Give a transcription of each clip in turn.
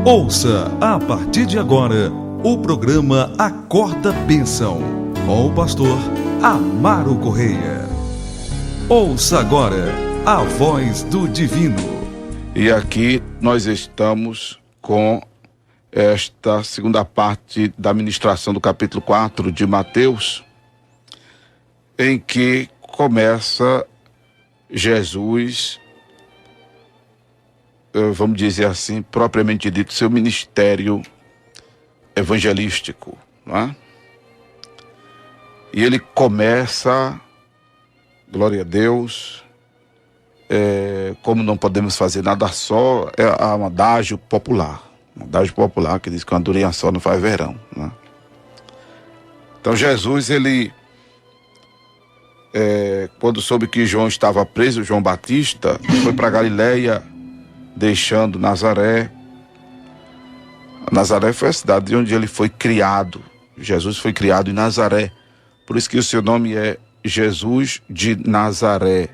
Ouça a partir de agora o programa Acorda Bênção, com o pastor Amaro Correia. Ouça agora a voz do divino. E aqui nós estamos com esta segunda parte da ministração do capítulo 4 de Mateus, em que começa Jesus, vamos dizer assim, propriamente dito, seu ministério evangelístico, não é? E ele começa, glória a Deus, como não podemos fazer nada só, é um adágio popular. Um adágio popular que diz que uma andorinha só não faz verão, né? Então Jesus, ele, quando soube que João estava preso, João Batista, foi para Galileia, deixando Nazaré. Nazaré foi a cidade onde ele foi criado. Jesus foi criado em Nazaré. Por isso que o seu nome é Jesus de Nazaré.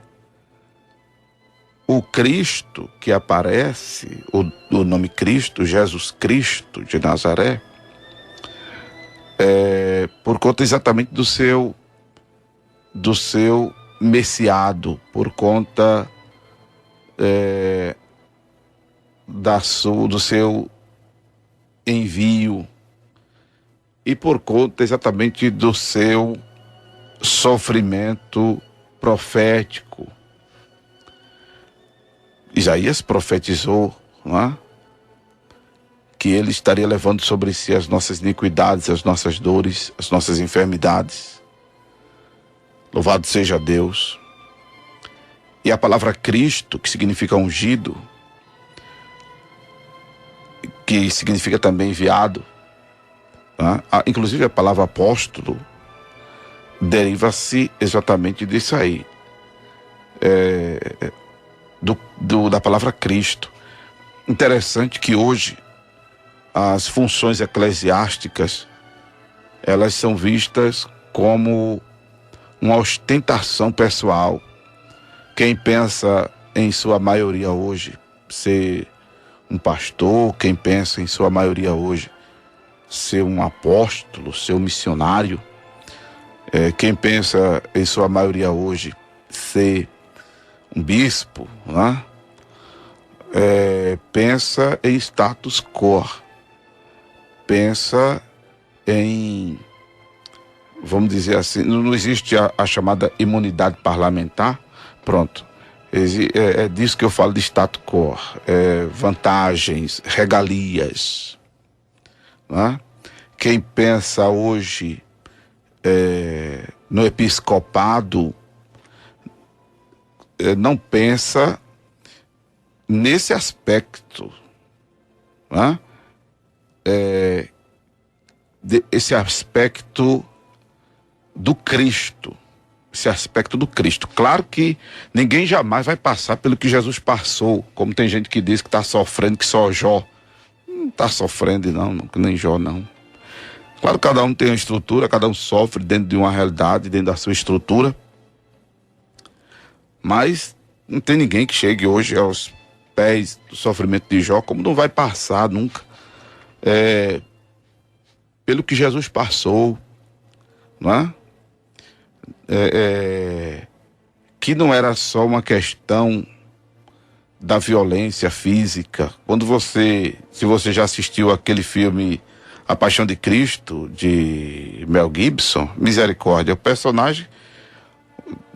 O Cristo que aparece, o nome Cristo, Jesus Cristo de Nazaré, por conta exatamente do seu messiado, por conta do seu envio e por conta exatamente do seu sofrimento profético. Isaías profetizou, não é? Que ele estaria levando sobre si as nossas iniquidades, as nossas dores, as nossas enfermidades. Louvado seja Deus. E a palavra Cristo, que significa ungido, que significa também enviado, né? Inclusive a palavra apóstolo, deriva-se exatamente disso aí. Da palavra Cristo. Interessante que hoje as funções eclesiásticas, elas são vistas como uma ostentação pessoal. Quem pensa em sua maioria hoje ser um pastor, quem pensa em sua maioria hoje ser um apóstolo, ser um missionário, quem pensa em sua maioria hoje ser um bispo, né? Pensa em status quo, pensa em, vamos dizer assim, não existe a chamada imunidade parlamentar. Pronto, é disso que eu falo, de status quo, vantagens, regalias, né? Quem pensa hoje no episcopado não pensa nesse aspecto, né? Esse aspecto do Cristo, esse aspecto do Cristo. Claro que ninguém jamais vai passar pelo que Jesus passou, como tem gente que diz que está sofrendo, que só Jó. Não está sofrendo não, nem Jó não. Claro que cada um tem uma estrutura, cada um sofre dentro de uma realidade, dentro da sua estrutura. Mas não tem ninguém que chegue hoje aos pés do sofrimento de Jó, como não vai passar nunca. Pelo que Jesus passou, não é? Que não era só uma questão da violência física. Se você já assistiu aquele filme A Paixão de Cristo, de Mel Gibson, misericórdia, o personagem,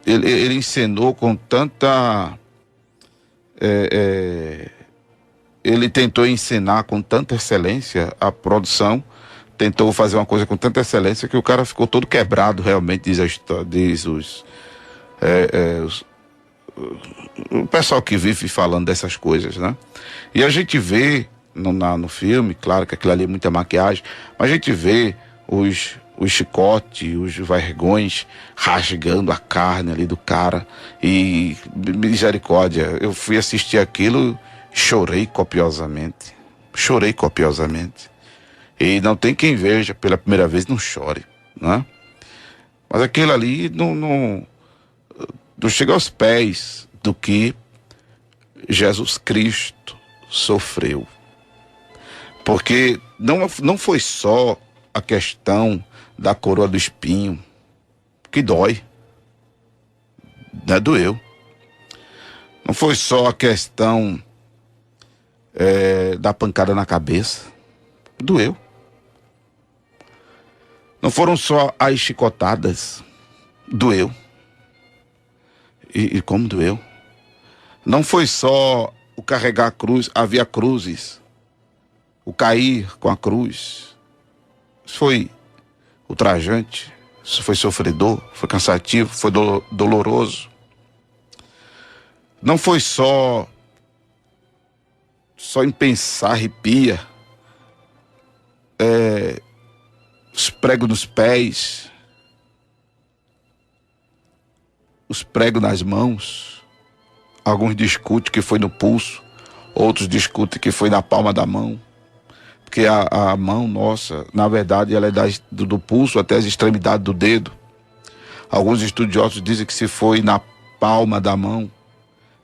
ele encenou com tanta... ele tentou encenar com tanta excelência a produção, tentou fazer uma coisa com tanta excelência que o cara ficou todo quebrado, realmente, diz a história, o pessoal que vive falando dessas coisas, né? E a gente vê no filme, claro que aquilo ali é muita maquiagem, mas a gente vê os chicotes, os vergões rasgando a carne ali do cara. E misericórdia, eu fui assistir aquilo, chorei copiosamente. E não tem quem veja pela primeira vez não chore, né? Mas aquilo ali não chega aos pés do que Jesus Cristo sofreu. Porque não foi só a questão da coroa do espinho, que dói, né? Doeu. Não foi só a questão da pancada na cabeça, doeu. Não foram só as chicotadas, doeu. E como doeu? Não foi só o carregar a cruz, havia cruzes, o cair com a cruz. Isso foi ultrajante, isso foi sofredor, foi cansativo, foi doloroso. Não foi só em pensar arrepia, os pregos nos pés, os pregos nas mãos. Alguns discutem que foi no pulso, outros discutem que foi na palma da mão, porque a mão nossa, na verdade, ela é do pulso até as extremidades do dedo. Alguns estudiosos dizem que se foi na palma da mão,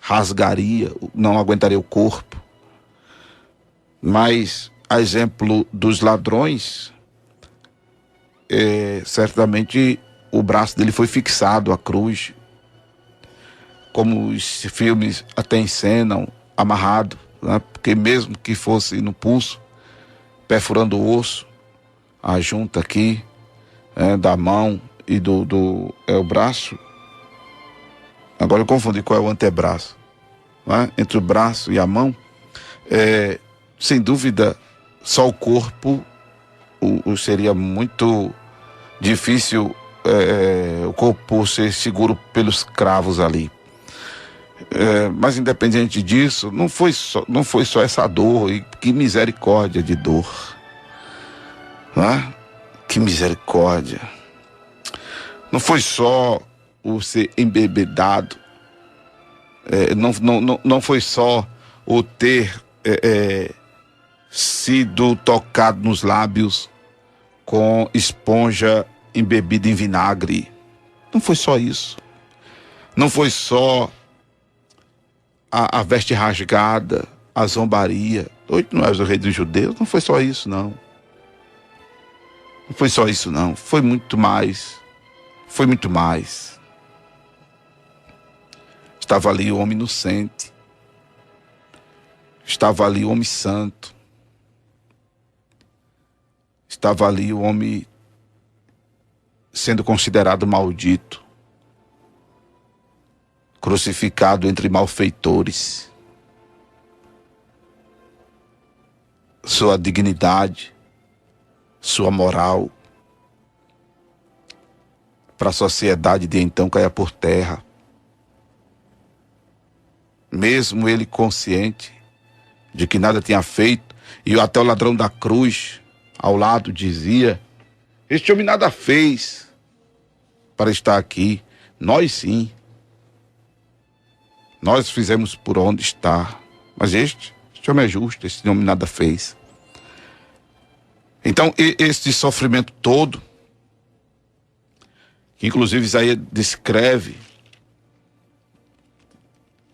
rasgaria, não aguentaria o corpo. Mas, a exemplo dos ladrões, certamente o braço dele foi fixado à cruz, como os filmes até encenam, amarrado, né? Porque mesmo que fosse no pulso, perfurando o osso, a junta aqui, da mão e do o braço. Agora eu confundi qual é o antebraço, né? Entre o braço e a mão, sem dúvida, só o corpo seria muito difícil o corpo ser seguro pelos cravos ali. Mas independente disso, não foi só essa dor, e que misericórdia de dor, né? Que misericórdia. Não foi só o ser embebedado, não foi só o ter sido tocado nos lábios com esponja embebida em vinagre. Não foi só isso. Não foi só a veste rasgada, a zombaria. Hoje não és o rei dos judeus. Não foi só isso, não. Não foi só isso, não. Foi muito mais. Foi muito mais. Estava ali o homem inocente. Estava ali o homem santo. Estava ali o homem sendo considerado maldito, crucificado entre malfeitores. Sua dignidade, sua moral, para a sociedade de então caia por terra. Mesmo ele consciente de que nada tinha feito, e até o ladrão da cruz ao lado dizia: este homem nada fez para estar aqui. Nós sim. Nós fizemos por onde está. Mas este homem é justo, este homem nada fez. Então, este sofrimento todo, que inclusive Isaías descreve,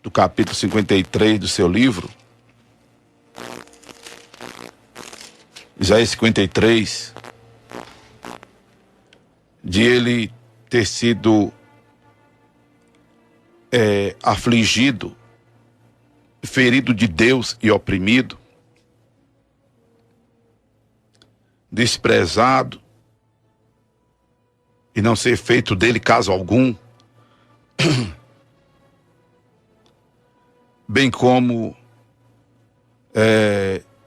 do capítulo 53 do seu livro, Isaías 53, de ele ter sido afligido, ferido de Deus e oprimido, desprezado, e não ser feito dele caso algum, bem como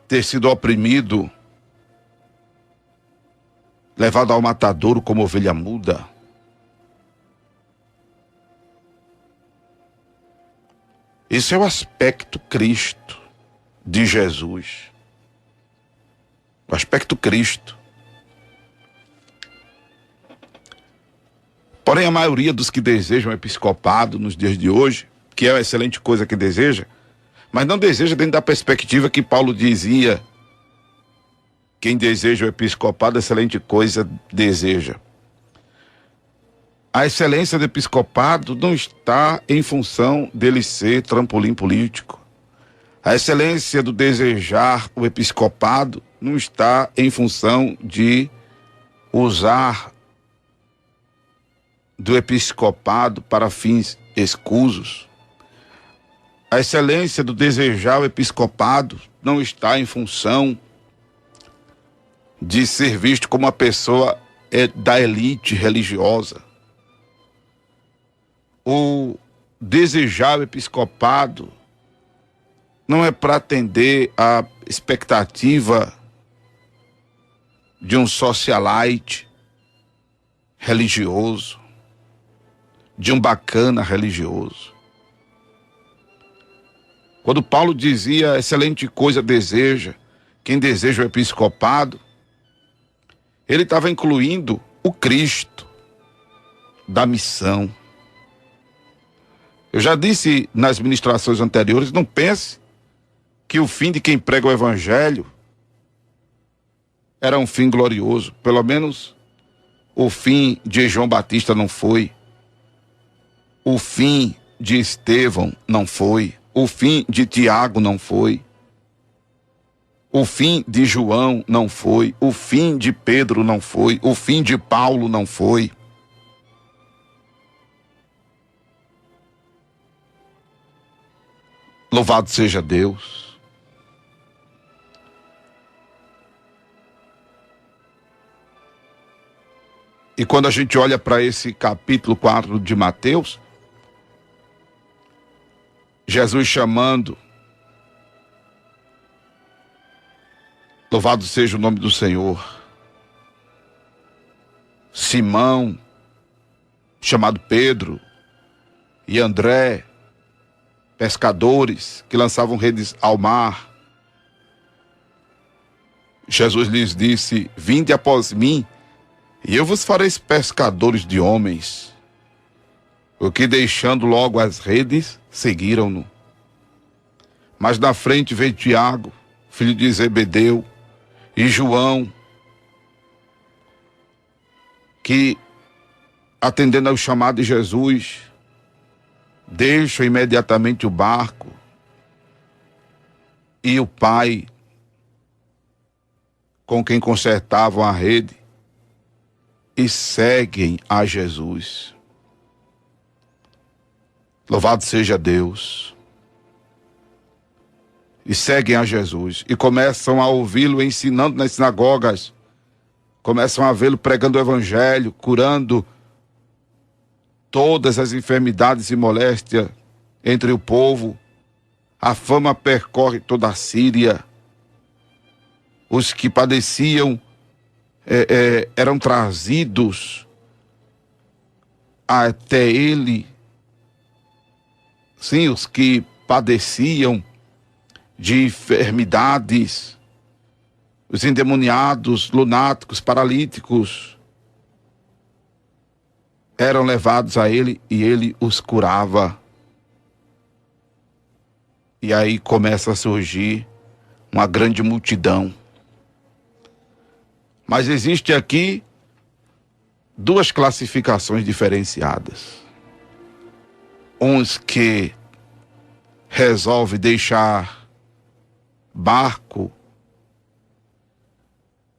ter sido oprimido, levado ao matadouro como ovelha muda. Esse é o aspecto Cristo de Jesus. O aspecto Cristo. Porém, a maioria dos que desejam episcopado nos dias de hoje, que é uma excelente coisa que deseja, mas não deseja dentro da perspectiva que Paulo dizia: quem deseja o episcopado, excelente coisa deseja. A excelência do episcopado não está em função dele ser trampolim político. A excelência do desejar o episcopado não está em função de usar do episcopado para fins escusos. A excelência do desejar o episcopado não está em função de ser visto como uma pessoa da elite religiosa. O desejar o episcopado não é para atender à expectativa de um socialite religioso, de um bacana religioso. Quando Paulo dizia, excelente coisa deseja quem deseja o episcopado, ele estava incluindo o Cristo da missão. Eu já disse nas ministrações anteriores, não pense que o fim de quem prega o evangelho era um fim glorioso. Pelo menos o fim de João Batista não foi. O fim de Estevão não foi. O fim de Tiago não foi. O fim de João não foi. O fim de Pedro não foi. O fim de Paulo não foi. Louvado seja Deus. E quando a gente olha para esse capítulo 4 de Mateus, Jesus chamando, louvado seja o nome do Senhor, Simão, chamado Pedro, e André, pescadores que lançavam redes ao mar. Jesus lhes disse, vinde após mim, e eu vos farei pescadores de homens. O que deixando logo as redes, seguiram-no. Mas na frente veio Tiago, filho de Zebedeu, e João, que, atendendo ao chamado de Jesus, deixam imediatamente o barco e o pai, com quem consertavam a rede, e seguem a Jesus. Louvado seja Deus. E seguem a Jesus. E começam a ouvi-lo ensinando nas sinagogas. Começam a vê-lo pregando o evangelho, curando todas as enfermidades e moléstias entre o povo. A fama percorre toda a Síria. Os que padeciam eram trazidos até ele. Sim, os que padeciam de enfermidades, os endemoniados, lunáticos, paralíticos, eram levados a ele e ele os curava. E aí começa a surgir uma grande multidão. Mas existe aqui duas classificações diferenciadas. Uns que resolvem deixar barco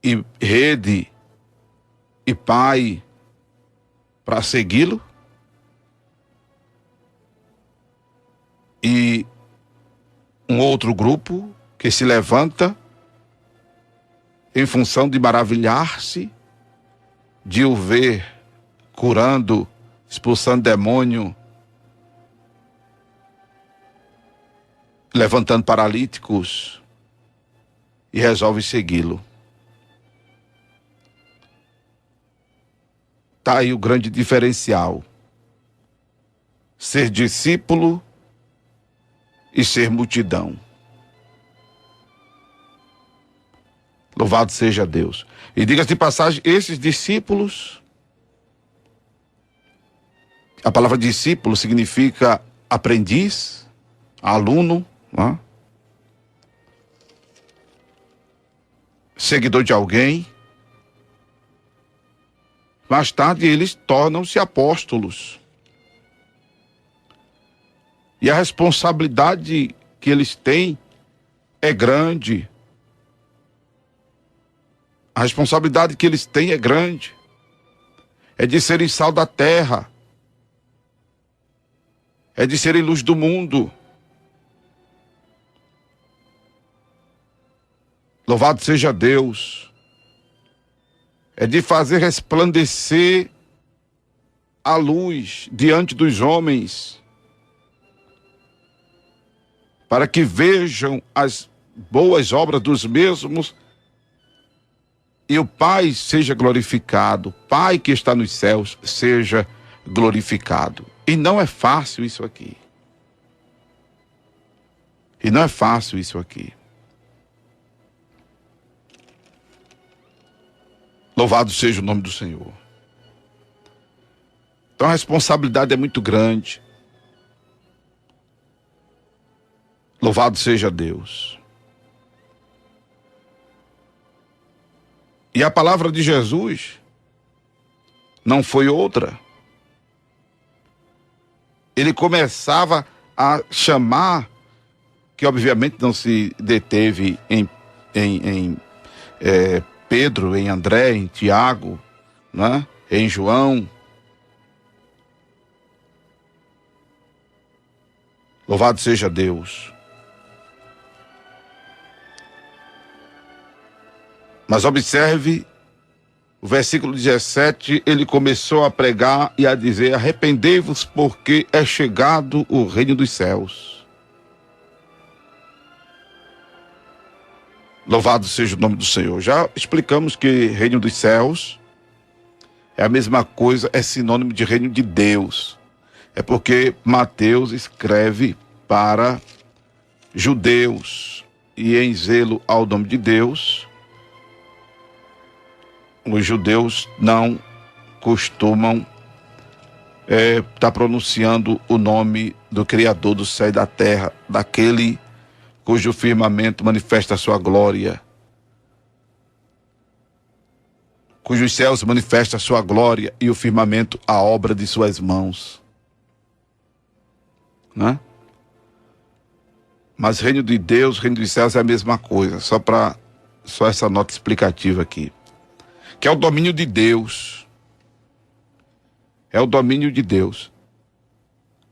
e rede e pai para segui-lo, e um outro grupo que se levanta em função de maravilhar-se de o ver curando, expulsando demônio, levantando paralíticos, e resolve segui-lo. Está aí o grande diferencial. Ser discípulo e ser multidão. Louvado seja Deus. E diga-se de passagem, esses discípulos, a palavra discípulo significa aprendiz, aluno, não é? Seguidor de alguém. Mais tarde eles tornam-se apóstolos. E a responsabilidade que eles têm é grande. A responsabilidade que eles têm é grande. É de serem sal da terra. É de serem luz do mundo. Louvado seja Deus. É de fazer resplandecer a luz diante dos homens, para que vejam as boas obras dos mesmos e o Pai seja glorificado. O Pai que está nos céus seja glorificado. E não é fácil isso aqui. E não é fácil isso aqui. Louvado seja o nome do Senhor. Então a responsabilidade é muito grande. Louvado seja Deus. E a palavra de Jesus não foi outra. Ele começava a chamar, que obviamente não se deteve em Pedro, em André, em Tiago, né? Em João. Louvado seja Deus. Mas observe, o versículo 17, ele começou a pregar e a dizer: arrependei-vos, porque é chegado o reino dos céus. Louvado seja o nome do Senhor. Já explicamos que reino dos céus é a mesma coisa, é sinônimo de reino de Deus. É porque Mateus escreve para judeus e em zelo ao nome de Deus, os judeus não costumam estar pronunciando o nome do Criador do céu e da terra, daquele cujo firmamento manifesta a sua glória, cujos céus manifestam a sua glória e o firmamento a obra de suas mãos. Né? Mas reino de Deus, reino dos céus é a mesma coisa, só essa nota explicativa aqui, que é o domínio de Deus. É o domínio de Deus.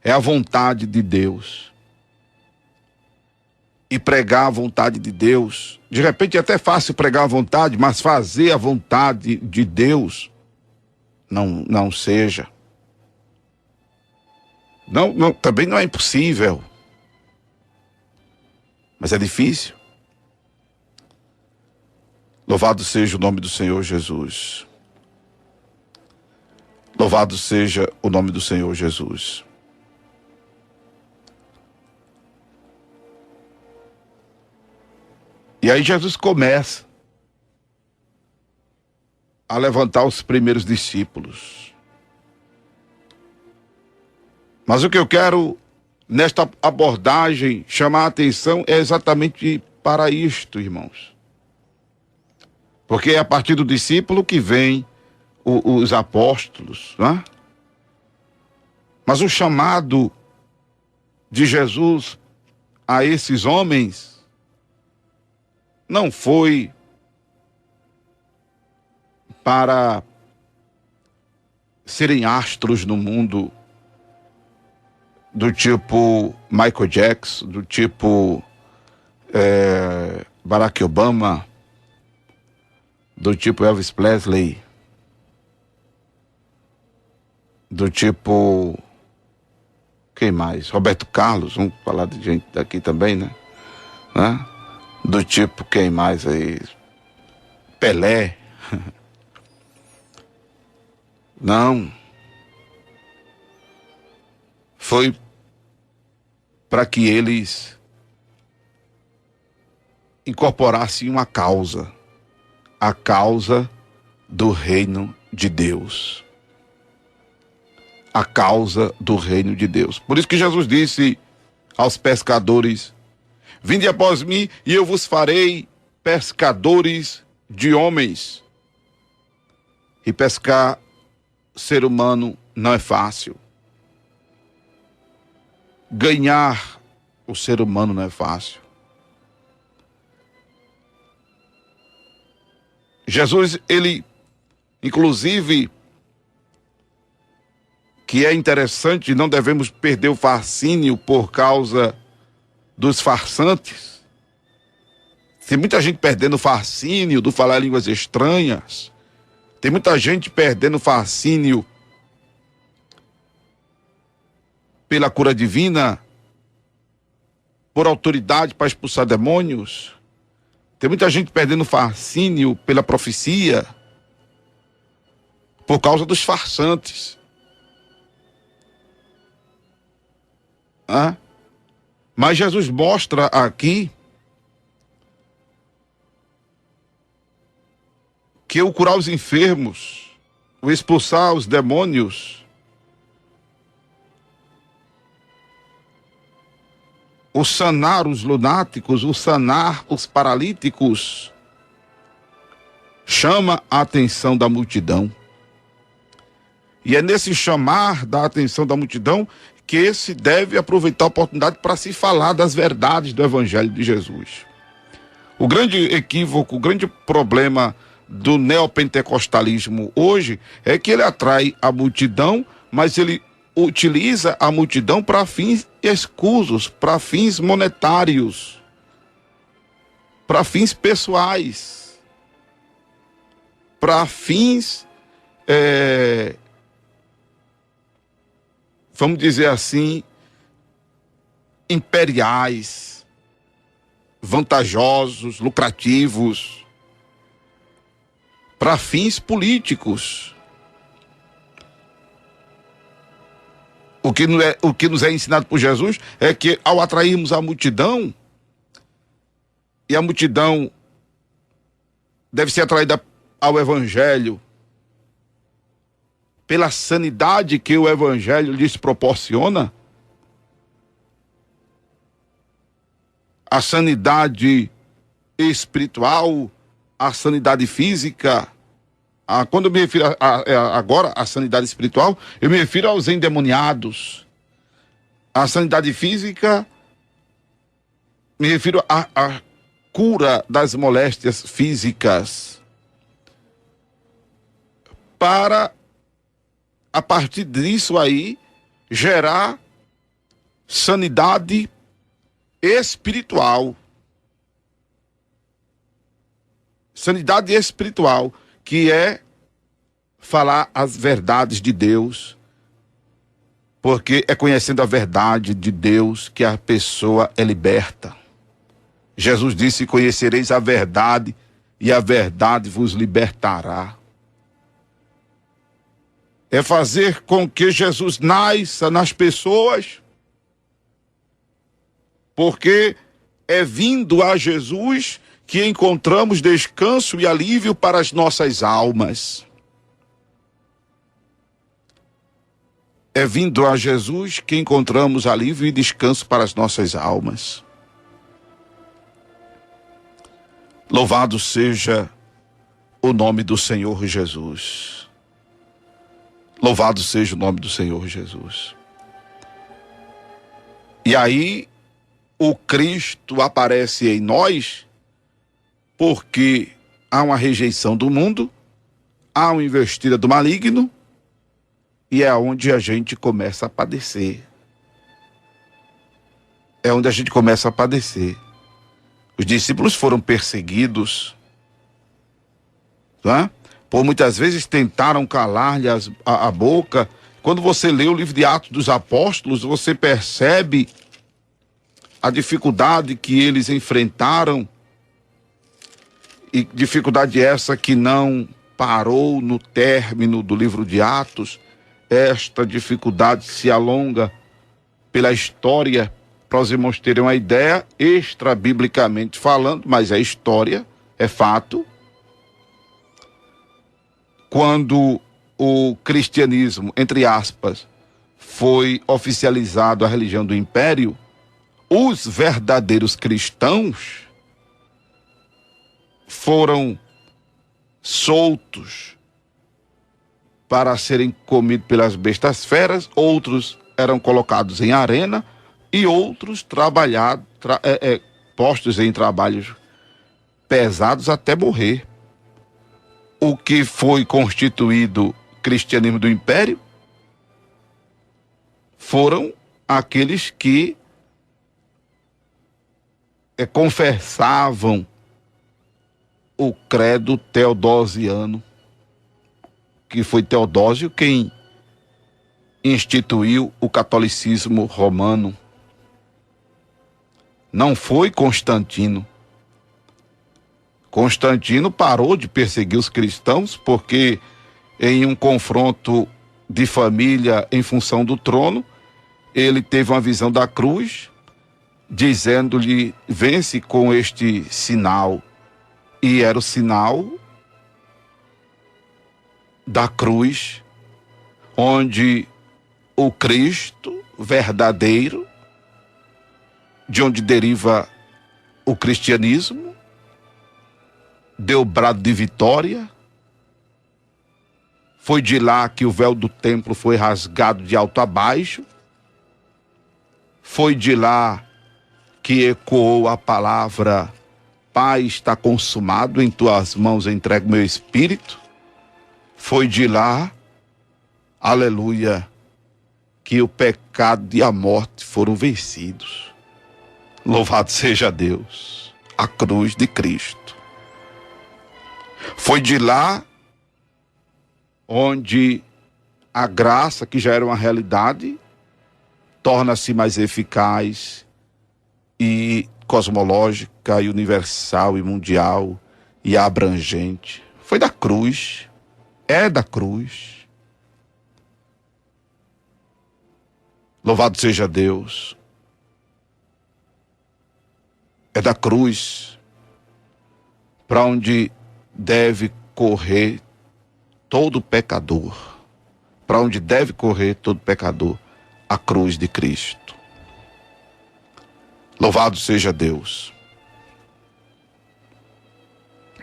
É a vontade de Deus. E pregar a vontade de Deus, de repente é até fácil pregar a vontade, mas fazer a vontade de Deus não seja. Não, também não é impossível. Mas é difícil. Louvado seja o nome do Senhor Jesus. Louvado seja o nome do Senhor Jesus. E aí Jesus começa a levantar os primeiros discípulos. Mas o que eu quero nesta abordagem chamar a atenção é exatamente para isto, irmãos. Porque é a partir do discípulo que vem os apóstolos, né? Mas o chamado de Jesus a esses homens não foi para serem astros no mundo do tipo Michael Jackson, do tipo Barack Obama, do tipo Elvis Presley, do tipo, quem mais? Roberto Carlos, vamos falar de gente daqui também, né? Do tipo, quem mais aí? Pelé. Não. Foi para que eles incorporassem uma causa, a causa do reino de Deus. A causa do reino de Deus. Por isso que Jesus disse aos pescadores: vinde após mim e eu vos farei pescadores de homens. E pescar ser humano não é fácil. Ganhar o ser humano não é fácil. Jesus, ele, inclusive, que é interessante, não devemos perder o fascínio por causa dos farsantes. Tem muita gente perdendo o fascínio do falar línguas estranhas. Tem muita gente perdendo o fascínio pela cura divina, por autoridade para expulsar demônios. Tem muita gente perdendo o fascínio pela profecia, por causa dos farsantes. Mas Jesus mostra aqui que o curar os enfermos, o expulsar os demônios, o sanar os lunáticos, o sanar os paralíticos, chama a atenção da multidão. E é nesse chamar da atenção da multidão que se deve aproveitar a oportunidade para se falar das verdades do Evangelho de Jesus. O grande equívoco, o grande problema do neopentecostalismo hoje é que ele atrai a multidão, mas ele utiliza a multidão para fins escusos, para fins monetários, para fins pessoais, para fins, vamos dizer assim, imperiais, vantajosos, lucrativos, para fins políticos. O que nos é ensinado por Jesus é que ao atrairmos a multidão, e a multidão deve ser atraída ao Evangelho pela sanidade que o Evangelho lhes proporciona, a sanidade espiritual, a sanidade física. Quando eu me refiro agora à sanidade espiritual, eu me refiro aos endemoniados. A sanidade física, me refiro à cura das moléstias físicas. Para, a partir disso aí, gerar sanidade espiritual. Sanidade espiritual, que é falar as verdades de Deus, porque é conhecendo a verdade de Deus que a pessoa é liberta. Jesus disse: conhecereis a verdade e a verdade vos libertará. É fazer com que Jesus nasça nas pessoas, porque é vindo a Jesus que encontramos descanso e alívio para as nossas almas. É vindo a Jesus que encontramos alívio e descanso para as nossas almas. Louvado seja o nome do Senhor Jesus. Louvado seja o nome do Senhor Jesus. E aí, o Cristo aparece em nós, porque há uma rejeição do mundo, há uma investida do maligno, e é onde a gente começa a padecer. É onde a gente começa a padecer. Os discípulos foram perseguidos, tá? Por muitas vezes tentaram calar-lhe a boca. Quando você lê o livro de Atos dos Apóstolos, você percebe a dificuldade que eles enfrentaram, e dificuldade essa que não parou no término do livro de Atos. Esta dificuldade se alonga pela história, para os irmãos terem uma ideia, extra-biblicamente falando, mas é história, é fato. Quando o cristianismo, entre aspas, foi oficializado a religião do império, os verdadeiros cristãos foram soltos para serem comidos pelas bestas feras, outros eram colocados em arena e outros postos em trabalhos pesados até morrer. o que foi constituído cristianismo do império foram aqueles que confessavam o credo teodosiano, que foi Teodósio quem instituiu o catolicismo romano. Não foi Constantino. Constantino parou de perseguir os cristãos porque, em um confronto de família em função do trono, ele teve uma visão da cruz, dizendo-lhe: vence com este sinal. E era o sinal da cruz, onde o Cristo verdadeiro, de onde deriva o cristianismo, deu brado de vitória. Foi de lá que o véu do templo foi rasgado de alto a baixo. Foi de lá que ecoou a palavra: Pai, está consumado, em tuas mãos entrego meu espírito. Foi de lá, aleluia, que o pecado e a morte foram vencidos. Louvado seja Deus, a cruz de Cristo. Foi de lá onde a graça, que já era uma realidade, torna-se mais eficaz e cosmológica e universal e mundial e abrangente. Foi da cruz, é da cruz. Louvado seja Deus. É da cruz para onde deve correr todo pecador. Para onde deve correr todo pecador, a cruz de Cristo. Louvado seja Deus.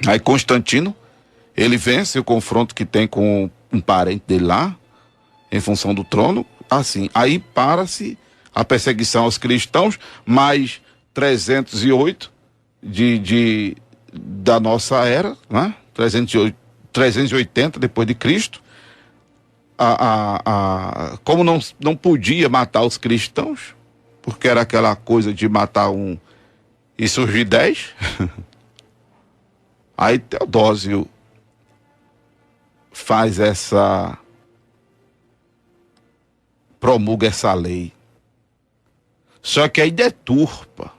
Aí Constantino, ele vence o confronto que tem com um parente dele lá, em função do trono, assim. Aí para-se a perseguição aos cristãos, mais 308 da nossa era, né? 380 depois de Cristo. Como não podia matar os cristãos, porque era aquela coisa de matar um e surgir 10. Aí Teodósio promulga essa lei. Só que aí deturpa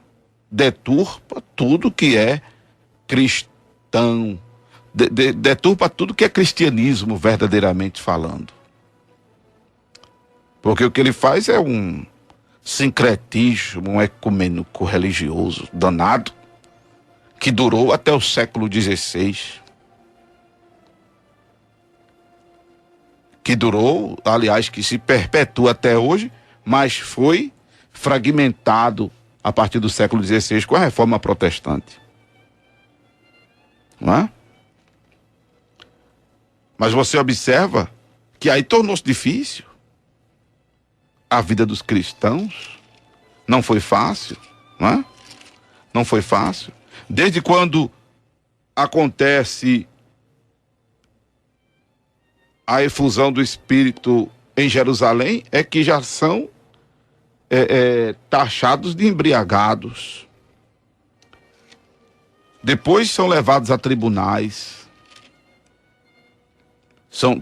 tudo que é cristão, deturpa tudo que é cristianismo verdadeiramente falando. Porque o que ele faz é um sincretismo, um ecumênico religioso danado, que durou até o século XVI. Que durou, aliás, que se perpetua até hoje, mas foi fragmentado a partir do século XVI com a Reforma Protestante. Não é? Mas você observa que aí tornou-se difícil. A vida dos cristãos não foi fácil, não é? Não foi fácil. Desde quando acontece a efusão do Espírito em Jerusalém, é que já são taxados de embriagados. Depois são levados a tribunais.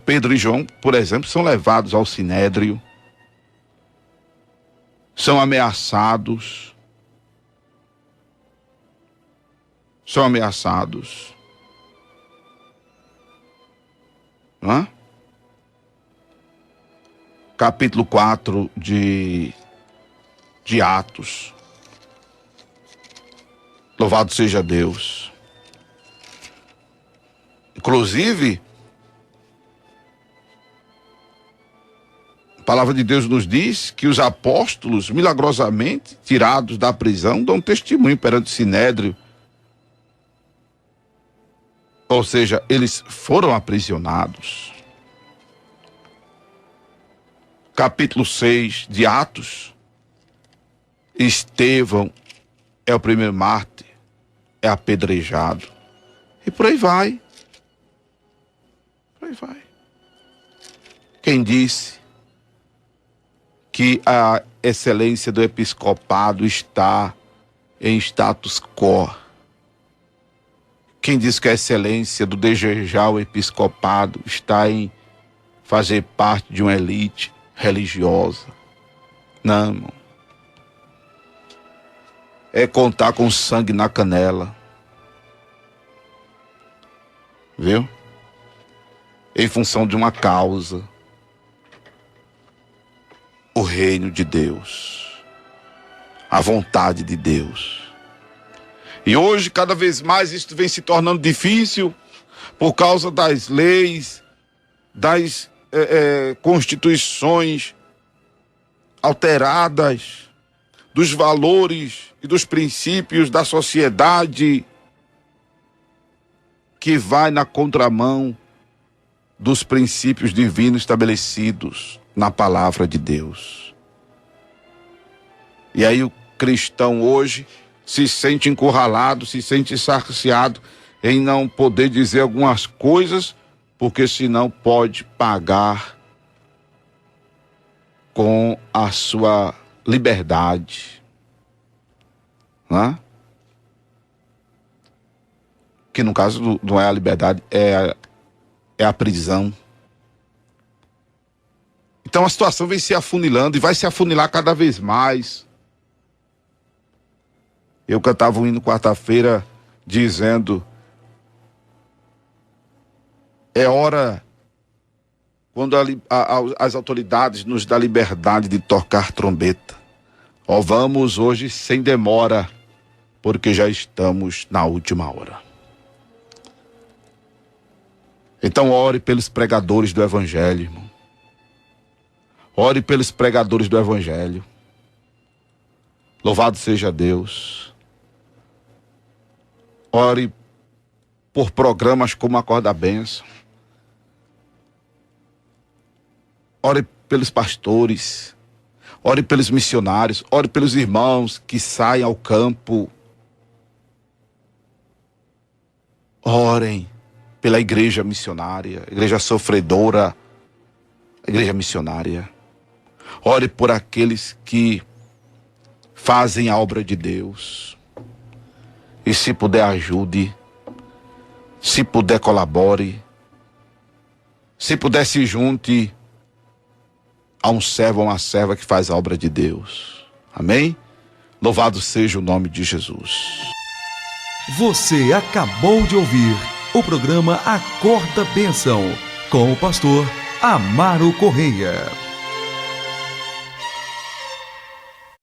Pedro e João, por exemplo, são levados ao Sinédrio. São ameaçados. São ameaçados. Hã? Capítulo 4 de Atos. Louvado seja Deus. Inclusive, a palavra de Deus nos diz que os apóstolos, milagrosamente tirados da prisão, dão testemunho perante o Sinédrio. Ou seja, eles foram aprisionados. Capítulo 6 de Atos. Estevão é o primeiro mártir, é apedrejado. E por aí vai. Por aí vai. Quem disse que a excelência do episcopado está em status quo? Quem disse que a excelência do desejar o episcopado está em fazer parte de uma elite religiosa? Não, irmão. É contar com sangue na canela. Viu? Em função de uma causa. O reino de Deus. A vontade de Deus. E hoje, cada vez mais, isso vem se tornando difícil por causa das leis, das constituições alteradas, dos valores e dos princípios da sociedade que vai na contramão dos princípios divinos estabelecidos na palavra de Deus. E aí o cristão hoje se sente encurralado, se sente saciado em não poder dizer algumas coisas, porque senão pode pagar com a sua liberdade, né? Que no caso não é a liberdade, é a prisão. Então a situação vem se afunilando e vai se afunilar cada vez mais. Eu cantava um hino quarta-feira dizendo: é hora, quando as autoridades nos dão liberdade de tocar trombeta. Ó, vamos hoje sem demora, porque já estamos na última hora. Então ore pelos pregadores do Evangelho, irmão. Ore pelos pregadores do Evangelho. Louvado seja Deus. Ore por programas como Acorda a Bênção. Ore pelos pastores. Ore pelos missionários. Ore pelos irmãos que saem ao campo. Orem pela igreja missionária, igreja sofredora, igreja missionária. Ore por aqueles que fazem a obra de Deus. E se puder, ajude. Se puder, colabore. Se puder, se junte a um servo ou uma serva que faz a obra de Deus. Amém? Louvado seja o nome de Jesus. Você acabou de ouvir o programa Acorda Bênção, com o pastor Amaro Correia.